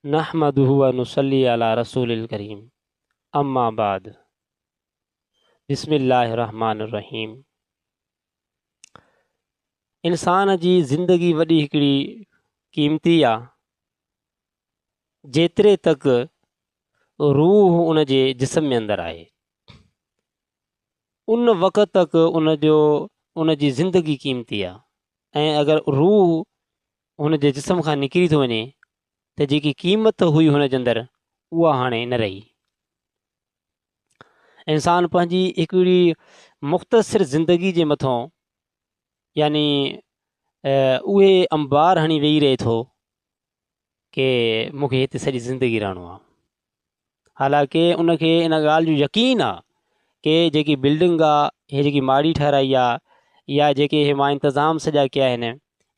नहमदुहु व नुसल्ली अला रसूलिल करीम। अम्मा बाद। बिस्मिल्लाहिर रहमानिर रहीम। इंसान जी ज़िंदगी वॾी हिकिड़ी क़ीमती आहे। जेतिरे तक रूह उन जे जिस्म में अंदरि आहे उन वक़्त तक उन जी ज़िंदगी क़ीमती आहे। ऐं अगरि रूह हुन जे जिस्म खां निकिरी थो वञे त जेकी क़ीमत हुई हुन जे अंदरि उहा हाणे न रही। इंसान पंहिंजी हिकिड़ी मुख़्तसिर ज़िंदगी जे मथां यानी उहे अंबार हणी वेही रहे थो कि मूंखे हिते सॼी ज़िंदगी रहणो आहे। हालांकि उनखे इन ॻाल्हि जो यकीन आहे कि जेकी बिल्डिंग आहे, हे जेकी माड़ी ठाराई आहे या जेके हे मां इंतज़ाम सॼा कया आहिनि,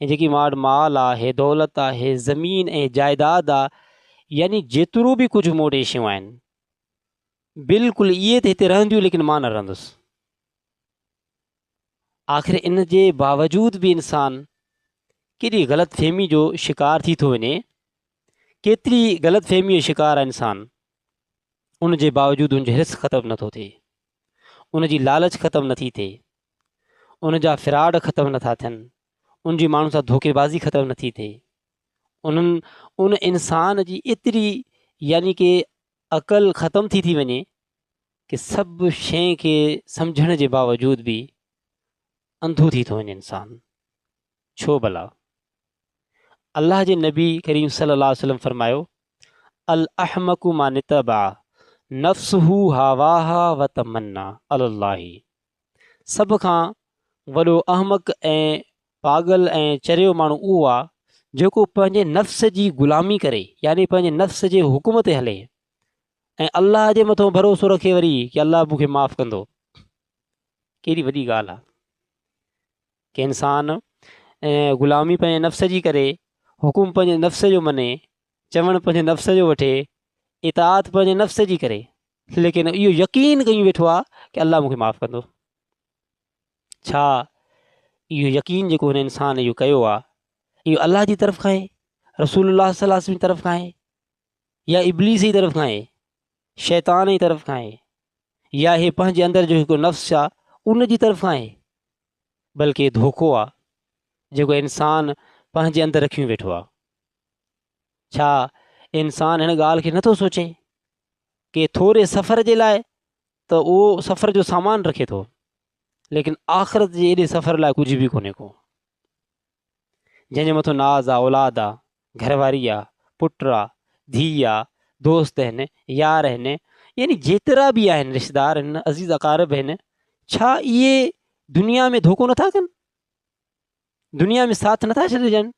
ऐं जेकी माल आहे, हे दौलत आहे, हे ज़मीन ऐं जाइदाद आहे, यानी जेतिरो बि कुझु मूं वटि शयूं आहिनि, बिल्कुलु इहे त हिते रहंदियूं, लेकिन मां न रहंदुसि। आख़िर इन जे बावजूद बि इंसान केॾी ग़लतफ़हमी जो शिकार थी थो वञे, केतिरी ग़लतफ़हमी जो शिकार आहे इंसान। उन जे बावजूदु उनजो हिर्स ख़तमु नथो थिए, उन जी लालच ख़तमु नथी थिए, उन जा फिराड ख़तमु नथा थियनि, उन जी माण्हू सां धोखेबाज़ी ख़तमु नथी थिए। उन इंसान जी एतिरी यानी कि अक़ल ख़तमु थी वञे कि सभु शइ खे सम्झण जे बावजूद बि अंधो थी थो वञे इंसान। छो भला? अल्लाह जे नबी करीम सल्लल्लाहु अलैहि वसल्लम फरमायो, अल अहमकु मा नितबा नफ्सहु हवाहा व तमन्ना अल्लाही। सभ खां वॾो अहमक ऐं पागल ऐं चरियो माण्हू उहो आहे जेको पंहिंजे नफ़्स जी ग़ुलामी करे, यानी पंहिंजे नफ़्स जे हुकुम ते हले ऐं अल्लाह जे मथां भरोसो रखे वरी कि अल्लाह मूंखे माफ़ु कंदो। केॾी वॾी ॻाल्हि आहे कि इंसान ग़ुलामी पंहिंजे नफ़्स जी करे, हुकुम पंहिंजे नफ़्स जो मञे, चवणु पंहिंजे नफ़्स जो वठे, इताअत पंहिंजे नफ़्स जी करे, लेकिन इहो यकीन कयूं वेठो आहे कि अल्लाह मूंखे माफ़ु कंदो। छा इहो यकीन जेको हिन इंसान इहो कयो आहे, इहो अल्लाह जी तरफ़ खां आहे, रसूलुल्लाह सल्लल्लाहु अलैहि वसल्लम जी तरफ़ खां आहे, या इब्लीस जी तरफ़ खां आहे, शैतान जी तरफ़ खां आहे, या हे पंहिंजे अंदरि जो हिकु नफ़्स आहे उन जी तरफ़ खां आहे? बल्कि धोखो आहे जेको इंसान पंहिंजे अंदरि रखियो वेठो आहे। छा इंसान हिन ॻाल्हि खे नथो सोचे कि थोरे सफ़र जे लाइ त उहो सफ़र जो सामान रखे थो, लेकिन आख़िरत जे एॾे सफ़र लाइ कुझु बि कोन्हे को। जंहिंजे मथां नाज़ आहे, औलाद आहे, घरवारी आहे, पुटु आहे, धीउ आहे, दोस्त आहिनि, यार आहिनि, यानी जेतिरा बि आहिनि रिश्तेदार आहिनि, अज़ीज़ अकारब आहिनि, छा इहे दुनिया में धोखो नथा कनि? दुनिया में साथ नथा छॾिजनि?